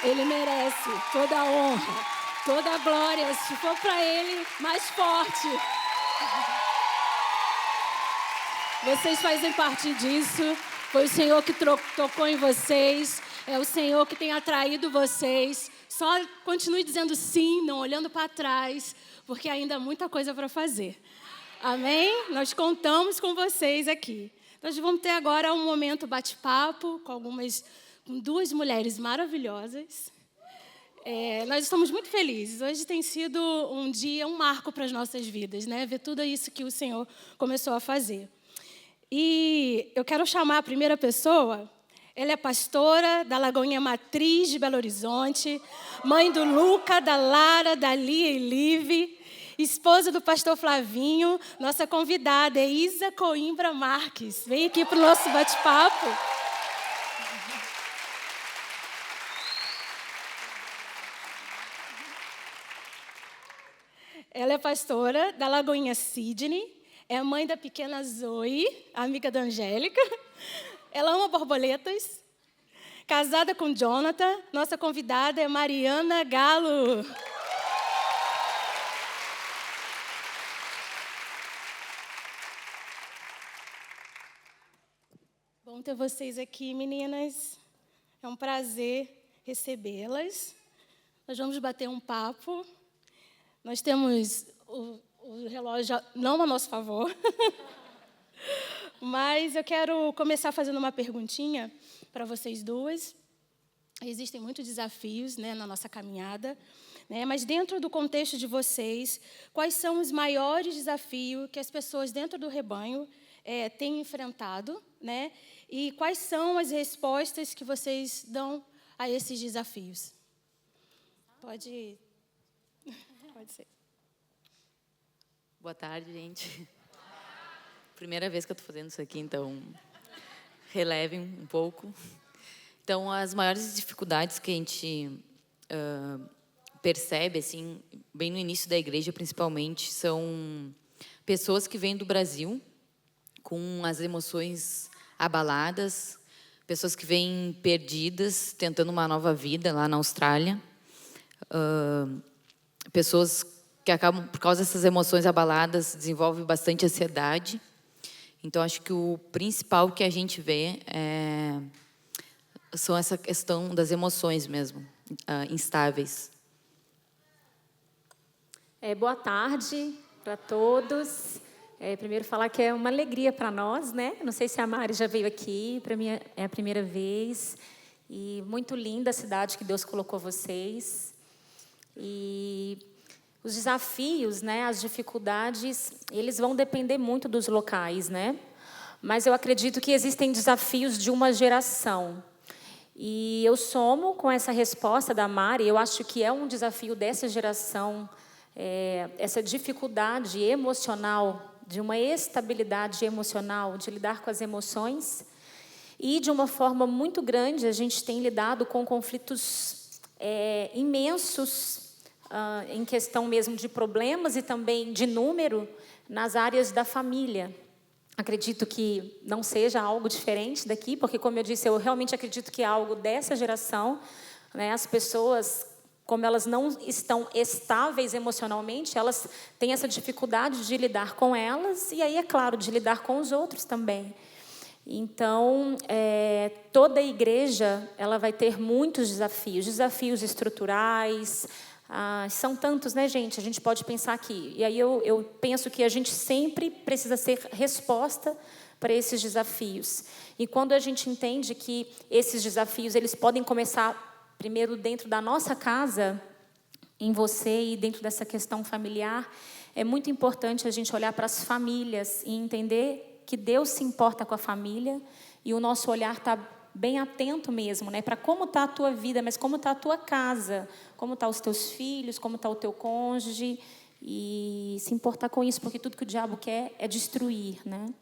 Ele merece toda a honra, toda a glória. Se for para Ele, mais forte. Vocês fazem parte disso. Foi o Senhor que tocou em vocês. É o Senhor que tem atraído vocês. Só continue dizendo sim, não olhando para trás, porque ainda há muita coisa para fazer. Amém? Nós contamos com vocês aqui. Nós vamos ter agora um momento bate-papo com duas mulheres maravilhosas. Nós estamos muito felizes. Hoje tem sido um dia, um marco para as nossas vidas, né? Ver tudo isso que o Senhor começou a fazer. E eu quero chamar a primeira pessoa. Ela é pastora da Lagoinha Matriz de Belo Horizonte, mãe do Luca, da Lara, da Lia e Live, esposa do pastor Flavinho. Nossa convidada é Isa Coimbra Marques. Vem aqui para o nosso bate-papo. Ela é pastora da Lagoinha Sidney, é mãe da pequena Zoe, amiga da Angélica. Ela ama borboletas. Casada com Jonathan. Nossa convidada é Mariana Galo. Bom ter vocês aqui, meninas. É um prazer recebê-las. Nós vamos bater um papo. Nós temos o relógio não a nosso favor. Mas eu quero começar fazendo uma perguntinha para vocês duas. Existem muitos desafios, né, na nossa caminhada, né, mas dentro do contexto de vocês, quais são os maiores desafios que as pessoas dentro do rebanho têm enfrentado, né, e quais são as respostas que vocês dão a esses desafios? Pode ser. Boa tarde, gente. Primeira vez que eu estou fazendo isso aqui, então relevem um pouco. Então, as maiores dificuldades que a gente percebe, assim, bem no início da igreja, principalmente, são pessoas que vêm do Brasil com as emoções abaladas, pessoas que vêm perdidas, tentando uma nova vida lá na Austrália, pessoas que acabam, por causa dessas emoções abaladas, desenvolvem bastante ansiedade. Então, acho que o principal que a gente vê são essa questão das emoções mesmo, instáveis. Boa tarde para todos. Primeiro falar que é uma alegria para nós, né? Não sei se a Mari já veio aqui, para mim é a primeira vez. E muito linda a cidade que Deus colocou vocês. E os desafios, né, as dificuldades, eles vão depender muito dos locais, né? Mas eu acredito que existem desafios de uma geração. E eu somo com essa resposta da Mari, eu acho que é um desafio dessa geração, essa dificuldade emocional, de uma estabilidade emocional, de lidar com as emoções. E, de uma forma muito grande, a gente tem lidado com conflitos imensos, em questão mesmo de problemas e também de número nas áreas da família. Acredito que não seja algo diferente daqui, porque, como eu disse, eu realmente acredito que é algo dessa geração, né? As pessoas, como elas não estão estáveis emocionalmente, elas têm essa dificuldade de lidar com elas e aí, é claro, de lidar com os outros também. Então, toda a igreja ela vai ter muitos desafios estruturais. São tantos, né, gente? A gente pode pensar aqui. E aí eu penso que a gente sempre precisa ser resposta para esses desafios. E quando a gente entende que esses desafios eles podem começar primeiro dentro da nossa casa, em você e dentro dessa questão familiar, é muito importante a gente olhar para as famílias e entender que Deus se importa com a família e o nosso olhar está bem atento mesmo, né, para como está a tua vida, mas como está a tua casa, como estão os teus filhos, como está o teu cônjuge, e se importar com isso, porque tudo que o diabo quer é destruir, né?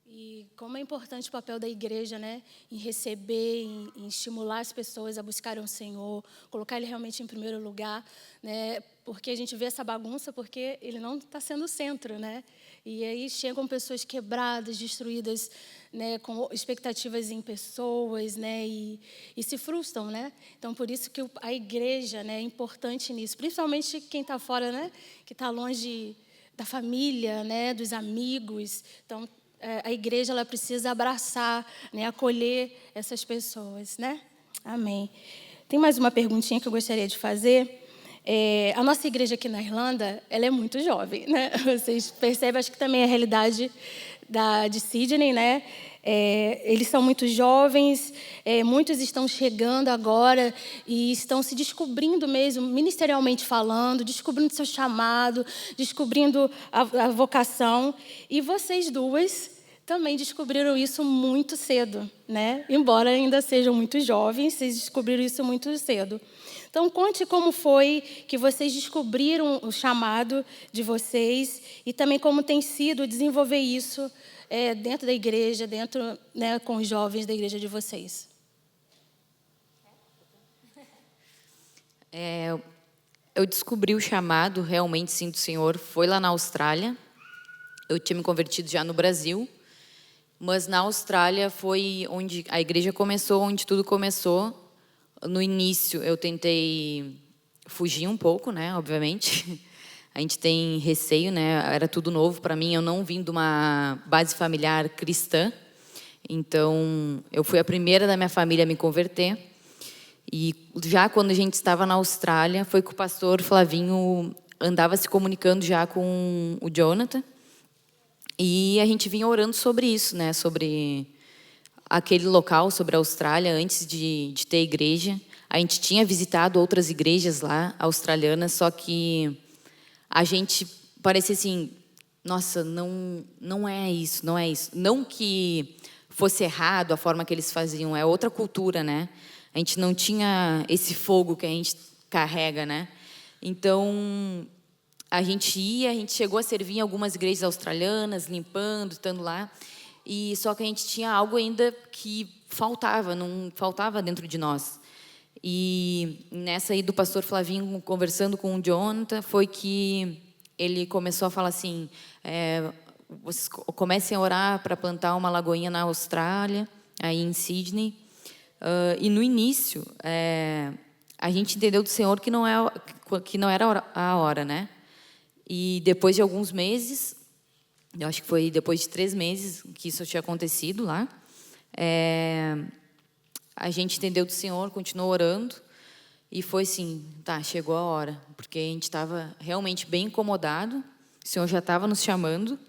E como é importante o papel da igreja, né, em receber, em estimular as pessoas a buscarem o Senhor, colocar Ele realmente em primeiro lugar, né? porque a gente vê essa bagunça porque ele não está sendo o centro, né? E aí chegam pessoas quebradas, destruídas, né, com expectativas em pessoas, né, e se frustram, né? Então, por isso que a igreja, né, é importante nisso, principalmente quem está fora, né, que está longe da família, né, dos amigos. Então, a igreja ela precisa abraçar, né, acolher essas pessoas, né? Amém. Tem mais uma perguntinha que eu gostaria de fazer. A nossa igreja aqui na Irlanda, ela é muito jovem, né? Vocês percebem, acho que também é a realidade de Sydney, né? Eles são muito jovens, muitos estão chegando agora e estão se descobrindo mesmo, ministerialmente falando, descobrindo seu chamado, descobrindo a vocação. E vocês duas também descobriram isso muito cedo, né? Embora ainda sejam muito jovens, vocês descobriram isso muito cedo. Então, conte como foi que vocês descobriram o chamado de vocês e também como tem sido desenvolver isso dentro da igreja, dentro, né, com os jovens da igreja de vocês. Eu descobri o chamado, realmente, sim, do Senhor, foi lá na Austrália. Eu tinha me convertido já no Brasil, mas na Austrália foi onde a igreja começou, onde tudo começou. No início, eu tentei fugir um pouco, né, obviamente. A gente tem receio, né, era tudo novo para mim. Eu não vim de uma base familiar cristã. Então, eu fui a primeira da minha família a me converter. E já quando a gente estava na Austrália, foi que o pastor Flavinho andava se comunicando já com o Jonathan. E a gente vinha orando sobre isso, né, sobre aquele local, sobre a Austrália, antes de ter igreja. A gente tinha visitado outras igrejas lá, australianas, só que a gente parecia assim, nossa, não é isso, não é isso. Não que fosse errado a forma que eles faziam, é outra cultura, né? A gente não tinha esse fogo que a gente carrega, né? Então, a gente chegou a servir em algumas igrejas australianas, limpando, estando lá. E só que a gente tinha algo ainda que não faltava dentro de nós. E nessa aí do pastor Flavinho conversando com o Jonathan, foi que ele começou a falar assim, vocês comecem a orar para plantar uma lagoinha na Austrália, aí em Sydney. E no início, a gente entendeu do Senhor que não era a hora, né? E depois de alguns meses, eu acho que foi depois de 3 meses que isso tinha acontecido lá, a gente entendeu do Senhor, continuou orando, e foi assim, tá, chegou a hora, porque a gente estava realmente bem incomodado, o Senhor já estava nos chamando.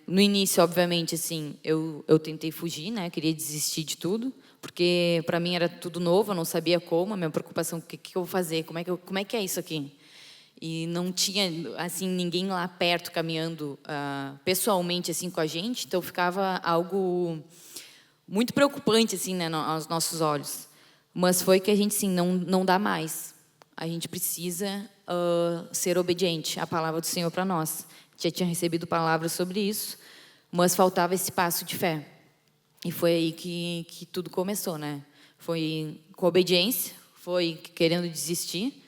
No início, obviamente, assim, eu tentei fugir, né, queria desistir de tudo, porque para mim era tudo novo, eu não sabia como, a minha preocupação, o que eu vou fazer, como é que é isso aqui? E não tinha assim ninguém lá perto caminhando pessoalmente assim com a gente, então ficava algo muito preocupante assim, né, aos nossos olhos. Mas foi que a gente assim, não dá mais. A gente precisa ser obediente à palavra do Senhor para nós. Já tinha recebido palavras sobre isso, mas faltava esse passo de fé. E foi aí que tudo começou, né? Foi com obediência, foi querendo desistir,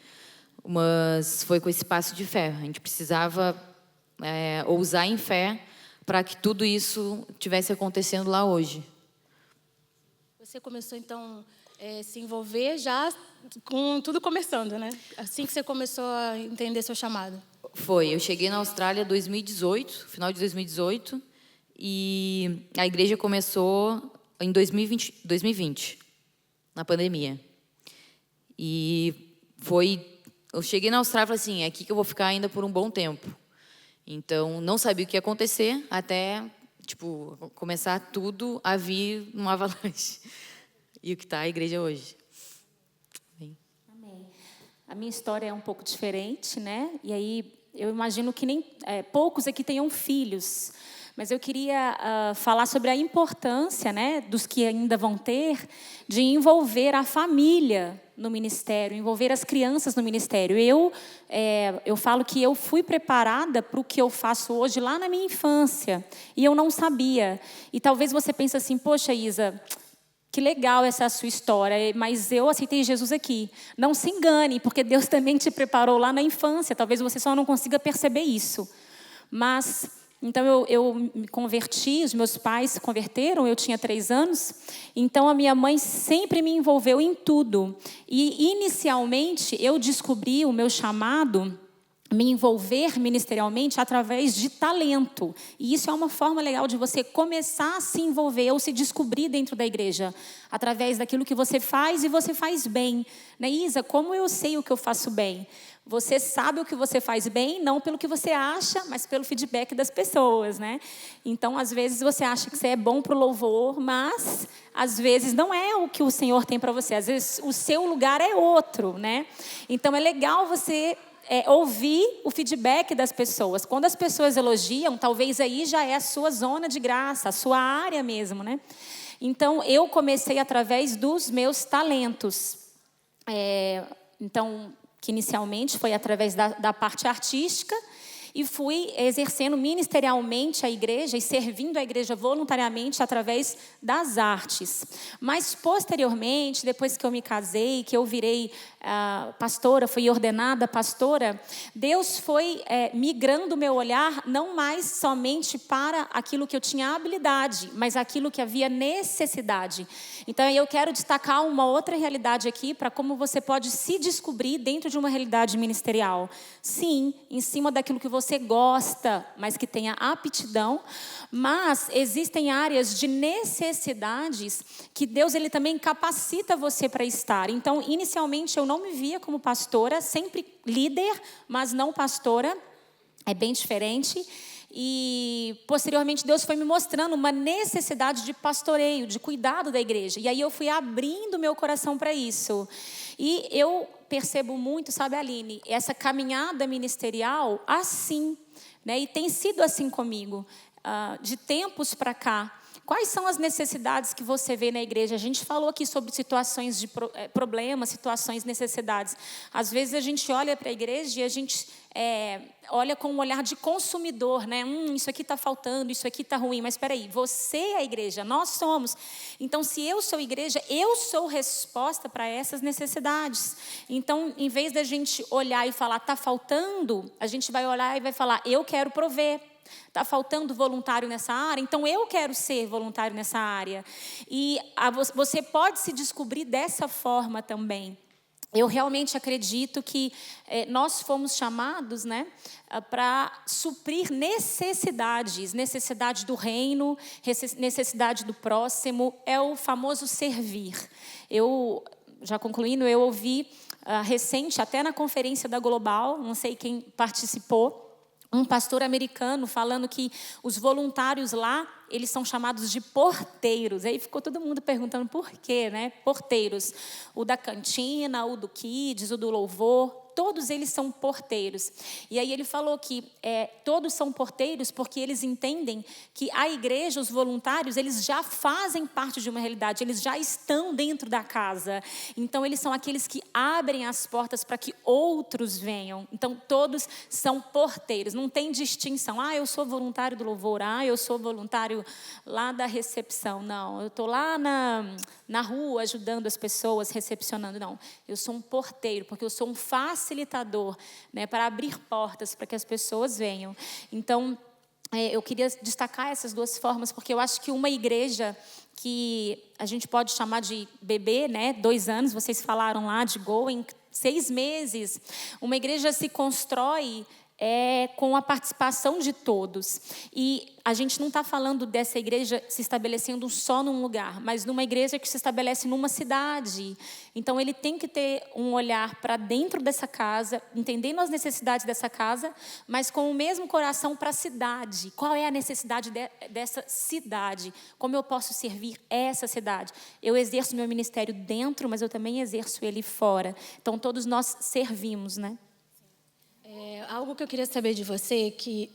mas foi com esse passo de fé. A gente precisava ousar em fé para que tudo isso tivesse acontecendo lá hoje. Você começou, então, se envolver já com tudo começando, né? Assim que você começou a entender seu chamado. Foi. Eu cheguei na Austrália em 2018, final de 2018, e a igreja começou em 2020 na pandemia. E eu cheguei na Austrália e falei assim, é aqui que eu vou ficar ainda por um bom tempo. Então, não sabia o que ia acontecer até, começar tudo a vir numa avalanche. E o que está a igreja hoje. Bem. Amém. A minha história é um pouco diferente, né? E aí, eu imagino que nem poucos aqui tenham filhos. Mas eu queria falar sobre a importância, né, dos que ainda vão ter, de envolver a família no ministério, envolver as crianças no ministério. Eu falo que eu fui preparada para o que eu faço hoje lá na minha infância, e eu não sabia. E talvez você pense assim, poxa, Isa, que legal essa sua história, mas eu aceitei Jesus aqui. Não se engane, porque Deus também te preparou lá na infância. Talvez você só não consiga perceber isso. Mas, então eu me converti, os meus pais se converteram, eu tinha 3 anos. Então a minha mãe sempre me envolveu em tudo. E inicialmente eu descobri o meu chamado, me envolver ministerialmente através de talento. E isso é uma forma legal de você começar a se envolver ou se descobrir dentro da igreja, através daquilo que você faz e você faz bem. Né, Isa, como eu sei o que eu faço bem? Você sabe o que você faz bem, não pelo que você acha, mas pelo feedback das pessoas, né? Então, às vezes, você acha que você é bom para o louvor, mas, às vezes, não é o que o Senhor tem para você. Às vezes, o seu lugar é outro, né? Então, é legal você ouvir o feedback das pessoas. Quando as pessoas elogiam, talvez aí já é a sua zona de graça, a sua área mesmo, né? Então, eu comecei através dos meus talentos. Então, que inicialmente foi através da parte artística, e fui exercendo ministerialmente a igreja e servindo a igreja voluntariamente através das artes. Mas, posteriormente, depois que eu me casei, que eu virei pastora, fui ordenada pastora, Deus foi migrando o meu olhar não mais somente para aquilo que eu tinha habilidade, mas aquilo que havia necessidade. Então, eu quero destacar uma outra realidade aqui para como você pode se descobrir dentro de uma realidade ministerial. Sim, em cima daquilo que você gosta, mas que tenha aptidão, mas existem áreas de necessidades que Deus ele também capacita você para estar. Então, inicialmente, eu não me via como pastora, sempre líder, mas não pastora, é bem diferente. E, posteriormente, Deus foi me mostrando uma necessidade de pastoreio, de cuidado da igreja. E aí eu fui abrindo meu coração para isso. E eu percebo muito, sabe, Aline, essa caminhada ministerial assim, né? E tem sido assim comigo, de tempos para cá. Quais são as necessidades que você vê na igreja? A gente falou aqui sobre situações de problemas, situações, necessidades. Às vezes a gente olha para a igreja e a gente olha com um olhar de consumidor, né? Isso aqui está faltando, isso aqui está ruim. Mas espera aí, você é a igreja, nós somos. Então, se eu sou igreja, eu sou resposta para essas necessidades. Então, em vez da gente olhar e falar, está faltando, a gente vai olhar e vai falar, eu quero prover. Está faltando voluntário nessa área, então eu quero ser voluntário nessa área. E você pode se descobrir dessa forma também. Eu realmente acredito que nós fomos chamados, né, para suprir necessidades, necessidade do reino, necessidade do próximo, é o famoso servir. Eu, já concluindo, eu ouvi recente, até na conferência da Global, não sei quem participou, um pastor americano falando que os voluntários lá, eles são chamados de porteiros. Aí ficou todo mundo perguntando por quê, né? Porteiros. O da cantina, o do Kids, o do louvor, todos eles são porteiros. E aí ele falou que todos são porteiros porque eles entendem que a igreja, os voluntários, eles já fazem parte de uma realidade, eles já estão dentro da casa. Então, eles são aqueles que abrem as portas para que outros venham. Então, todos são porteiros, não tem distinção. Eu sou voluntário do louvor, eu sou voluntário lá da recepção. Não, eu estou lá na rua ajudando as pessoas, recepcionando. Não, eu sou um porteiro, porque eu sou um facilitador, né, para abrir portas para que as pessoas venham. Então, eu queria destacar essas duas formas, porque eu acho que uma igreja que a gente pode chamar de bebê, né, 2 anos, vocês falaram lá de Going, 6 meses, uma igreja se constrói com a participação de todos. E a gente não está falando dessa igreja se estabelecendo só num lugar, mas numa igreja que se estabelece numa cidade. Então, ele tem que ter um olhar para dentro dessa casa, entendendo as necessidades dessa casa, mas com o mesmo coração para a cidade. Qual é a necessidade dessa cidade? Como eu posso servir essa cidade? Eu exerço meu ministério dentro, mas eu também exerço ele fora. Então, todos nós servimos, né? Algo que eu queria saber de você, que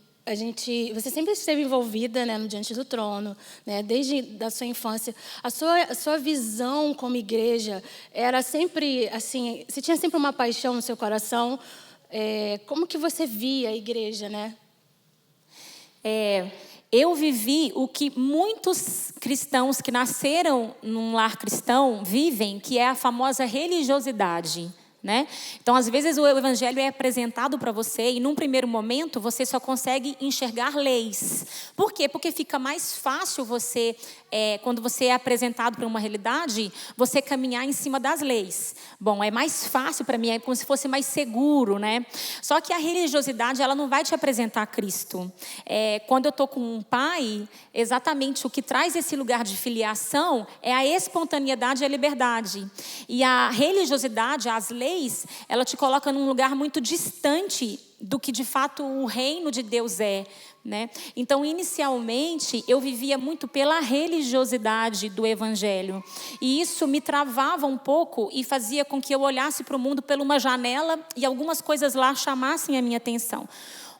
você sempre esteve envolvida, né, no Diante do Trono, né, desde da sua infância. A sua visão como igreja era sempre assim, você tinha sempre uma paixão no seu coração. Como que você via a igreja, né? eu vivi o que muitos cristãos que nasceram num lar cristão vivem, que é a famosa religiosidade, né? Então, às vezes, o evangelho é apresentado para você e, num primeiro momento, você só consegue enxergar leis. Por quê? Porque fica mais fácil você, quando você é apresentado para uma realidade, você caminhar em cima das leis. Bom, é mais fácil para mim, é como se fosse mais seguro, né? Só que a religiosidade, ela não vai te apresentar Cristo. Quando eu estou com um pai, exatamente o que traz esse lugar de filiação é a espontaneidade e a liberdade. E a religiosidade, as leis, ela te coloca num lugar muito distante do que de fato o reino de Deus é, né? Então, inicialmente, eu vivia muito pela religiosidade do evangelho. E isso me travava um pouco e fazia com que eu olhasse para o mundo por uma janela e algumas coisas lá chamassem a minha atenção.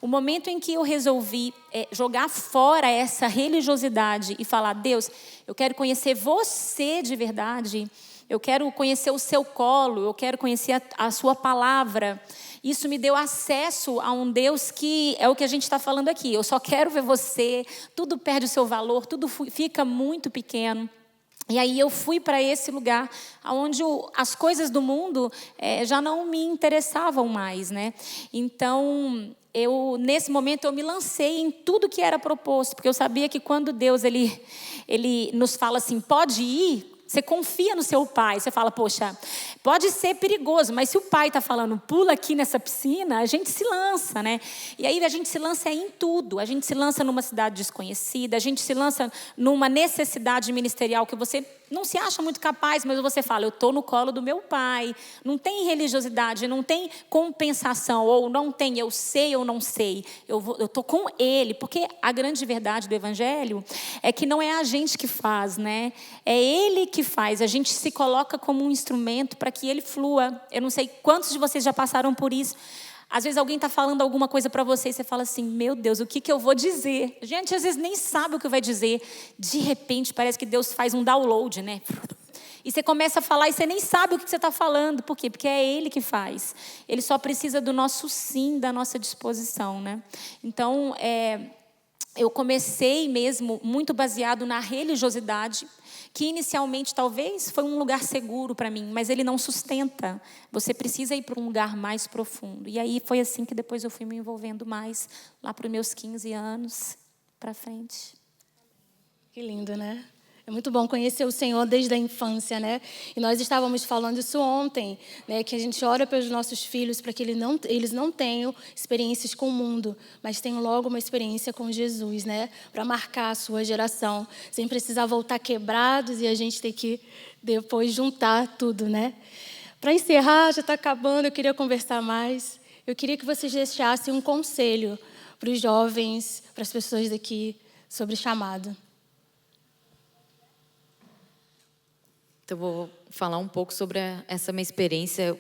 O momento em que eu resolvi jogar fora essa religiosidade e falar: Deus, eu quero conhecer você de verdade. Eu quero conhecer o seu colo, eu quero conhecer a sua palavra. Isso me deu acesso a um Deus que é o que a gente está falando aqui. Eu só quero ver você, tudo perde o seu valor, tudo fica muito pequeno. E aí eu fui para esse lugar onde as coisas do mundo já não me interessavam mais, né? Então, nesse momento, eu me lancei em tudo que era proposto, porque eu sabia que quando Deus ele nos fala assim, pode ir, você confia no seu pai, você fala, poxa, pode ser perigoso, mas se o pai está falando, pula aqui nessa piscina, a gente se lança, né? E aí a gente se lança em tudo, a gente se lança numa cidade desconhecida, a gente se lança numa necessidade ministerial que você não se acha muito capaz, mas você fala, eu estou no colo do meu pai. Não tem religiosidade, não tem compensação, ou não tem eu sei ou não sei. Eu estou com ele, porque a grande verdade do evangelho é que não é a gente que faz, né? É ele que faz. A gente se coloca como um instrumento para que ele flua. Eu não sei quantos de vocês já passaram por isso. Às vezes alguém está falando alguma coisa para você e você fala assim, meu Deus, o que eu vou dizer? Gente, às vezes nem sabe o que vai dizer. De repente, parece que Deus faz um download, né? E você começa a falar e você nem sabe o que você está falando. Por quê? Porque é Ele que faz. Ele só precisa do nosso sim, da nossa disposição, né? Então, eu comecei mesmo muito baseado na religiosidade, que inicialmente talvez foi um lugar seguro para mim, mas ele não sustenta. Você precisa ir para um lugar mais profundo. E aí foi assim que depois eu fui me envolvendo mais, lá para os meus 15 anos, para frente. Que lindo, né? É muito bom conhecer o Senhor desde a infância, né? E nós estávamos falando isso ontem, né? Que a gente ora pelos nossos filhos para que eles não tenham experiências com o mundo, mas tenham logo uma experiência com Jesus, né? Para marcar a sua geração, sem precisar voltar quebrados e a gente ter que depois juntar tudo, né? Para encerrar, já está acabando, eu queria conversar mais. Eu queria que vocês deixassem um conselho para os jovens, para as pessoas daqui, sobre chamado. Então, vou falar um pouco sobre essa minha experiência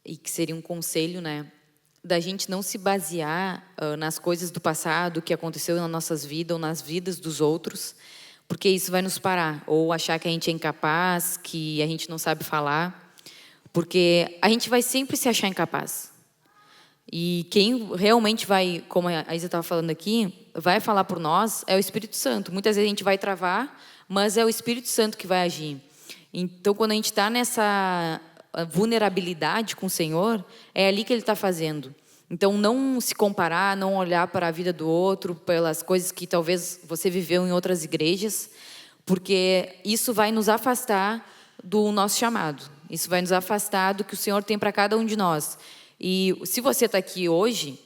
e que seria um conselho, né? Da gente não se basear nas coisas do passado, que aconteceu nas nossas vidas ou nas vidas dos outros, porque isso vai nos parar. Ou achar que a gente é incapaz, que a gente não sabe falar, porque a gente vai sempre se achar incapaz. E quem realmente vai, como a Isa estava falando aqui, vai falar por nós é o Espírito Santo. Muitas vezes a gente vai travar, mas é o Espírito Santo que vai agir. Então, quando a gente está nessa vulnerabilidade com o Senhor, é ali que Ele está fazendo. Então, não se comparar, não olhar para a vida do outro, pelas coisas que talvez você viveu em outras igrejas, porque isso vai nos afastar do nosso chamado. Isso vai nos afastar do que o Senhor tem para cada um de nós. E se você está aqui hoje,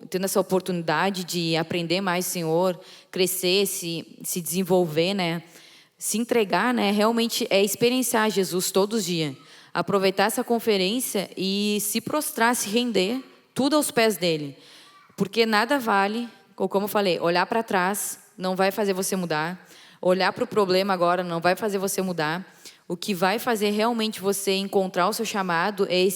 tendo essa oportunidade de aprender mais, Senhor, crescer, se desenvolver, né? Se entregar, né? Realmente é experienciar Jesus todos os dias. Aproveitar essa conferência e se prostrar, se render, tudo aos pés dele. Porque nada vale, ou como eu falei, olhar para trás não vai fazer você mudar. Olhar para o problema agora não vai fazer você mudar. O que vai fazer realmente você encontrar o seu chamado é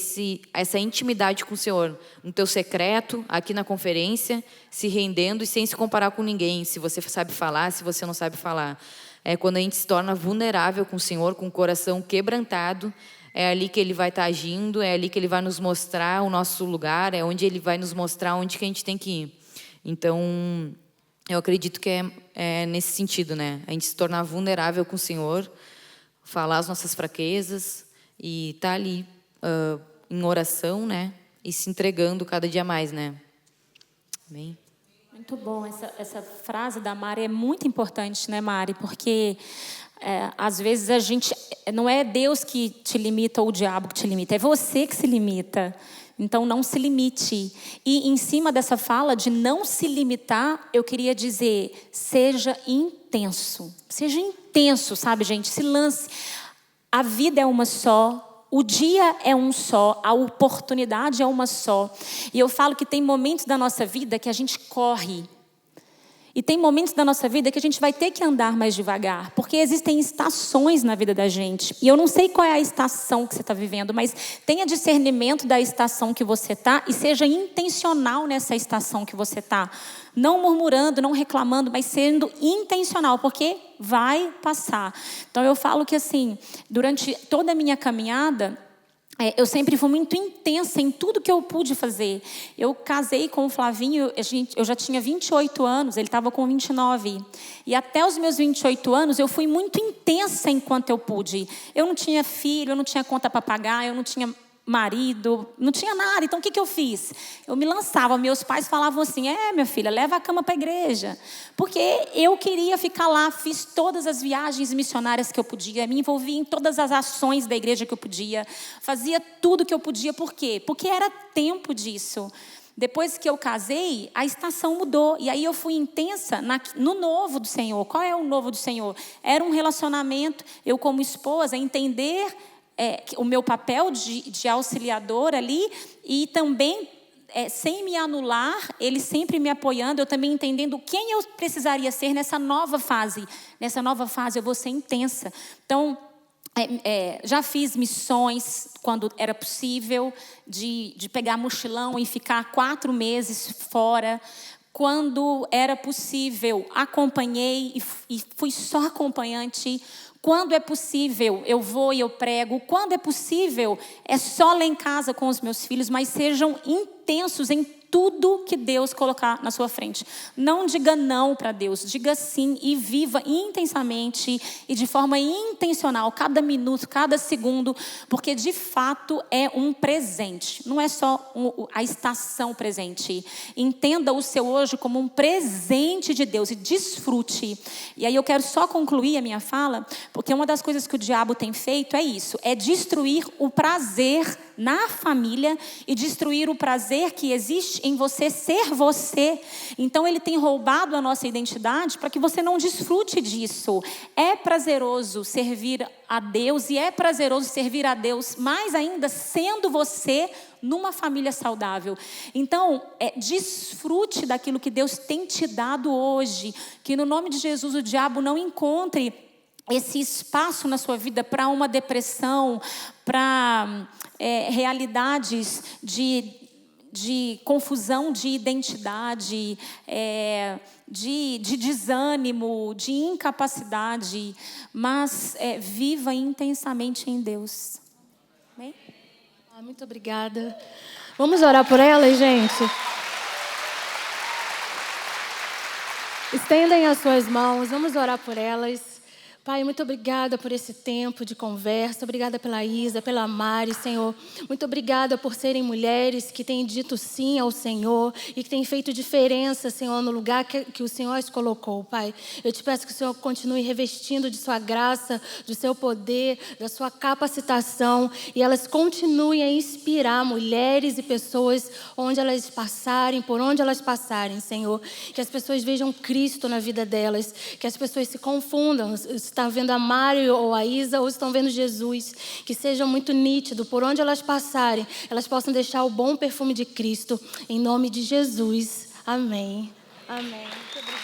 essa intimidade com o Senhor, no teu secreto, aqui na conferência, se rendendo e sem se comparar com ninguém, se você sabe falar, se você não sabe falar. É quando a gente se torna vulnerável com o Senhor, com o coração quebrantado, é ali que Ele vai estar agindo, é ali que Ele vai nos mostrar o nosso lugar, é onde Ele vai nos mostrar onde que a gente tem que ir. Então, eu acredito que é nesse sentido, né? A gente se tornar vulnerável com o Senhor, falar as nossas fraquezas e estar ali em oração, né? E se entregando cada dia mais, né? Amém? Muito bom. Essa frase da Mari é muito importante, né, Mari? Porque às vezes a gente... Não é Deus que te limita ou o diabo que te limita. É você que se limita. Então, não se limite. E em cima dessa fala de não se limitar, eu queria dizer, seja intenso. Seja intenso, sabe, gente? Se lance. A vida é uma só. O dia é um só, a oportunidade é uma só. E eu falo que tem momentos da nossa vida que a gente corre. E tem momentos da nossa vida que a gente vai ter que andar mais devagar. Porque existem estações na vida da gente. E eu não sei qual é a estação que você está vivendo, mas tenha discernimento da estação que você está e seja intencional nessa estação que você está. Não murmurando, não reclamando, mas sendo intencional, porque vai passar. Então eu falo que assim, durante toda a minha caminhada, eu sempre fui muito intensa em tudo que eu pude fazer. Eu casei com o Flavinho, eu já tinha 28 anos, ele estava com 29. E até os meus 28 anos, eu fui muito intensa enquanto eu pude. Eu não tinha filho, eu não tinha conta para pagar, eu não tinha marido, não tinha nada. Então, o que eu fiz? Eu me lançava. Meus pais falavam assim, minha filha, leva a cama para a igreja. Porque eu queria ficar lá. Fiz todas as viagens missionárias que eu podia. Me envolvi em todas as ações da igreja que eu podia. Fazia tudo que eu podia. Por quê? Porque era tempo disso. Depois que eu casei, a estação mudou. E aí eu fui intensa no novo do Senhor. Qual é o novo do Senhor? Era um relacionamento, eu como esposa, entender... o meu papel de auxiliador ali e também, sem me anular, ele sempre me apoiando, eu também entendendo quem eu precisaria ser nessa nova fase. Nessa nova fase eu vou ser intensa. Então, já fiz missões quando era possível, de pegar mochilão e ficar 4 meses fora. Quando era possível, acompanhei e fui só acompanhante. Quando é possível, eu vou e eu prego. Quando é possível, é só lá em casa com os meus filhos, mas sejam intensos em tudo que Deus colocar na sua frente. Não diga não para Deus, diga sim e viva intensamente e de forma intencional, cada minuto, cada segundo, porque de fato é um presente. Não é só a estação presente. Entenda o seu hoje como um presente de Deus e desfrute. E aí eu quero só concluir a minha fala, porque uma das coisas que o diabo tem feito é isso, é destruir o prazer na família e destruir o prazer que existe em você ser você. Então ele tem roubado a nossa identidade para que você não desfrute disso. É prazeroso servir a Deus e é prazeroso servir a Deus mais ainda sendo você numa família saudável. Então, desfrute daquilo que Deus tem te dado hoje, que no nome de Jesus o diabo não encontre esse espaço na sua vida para uma depressão, para realidades de confusão de identidade, de desânimo, de incapacidade, mas viva intensamente em Deus. Amém? Muito obrigada. Vamos orar por elas, gente? Estendem as suas mãos, vamos orar por elas. Pai, muito obrigada por esse tempo de conversa. Obrigada pela Isa, pela Mari, Senhor. Muito obrigada por serem mulheres que têm dito sim ao Senhor e que têm feito diferença, Senhor, no lugar que o Senhor as colocou, Pai. Eu te peço que o Senhor continue revestindo de sua graça, do seu poder, da sua capacitação e elas continuem a inspirar mulheres e pessoas onde elas passarem, por onde elas passarem, Senhor. Que as pessoas vejam Cristo na vida delas, que as pessoas se confundam, estão vendo a Mari ou a Isa ou estão vendo Jesus, que seja muito nítido, por onde elas passarem, elas possam deixar o bom perfume de Cristo, em nome de Jesus. Amém. Amém. Muito obrigada.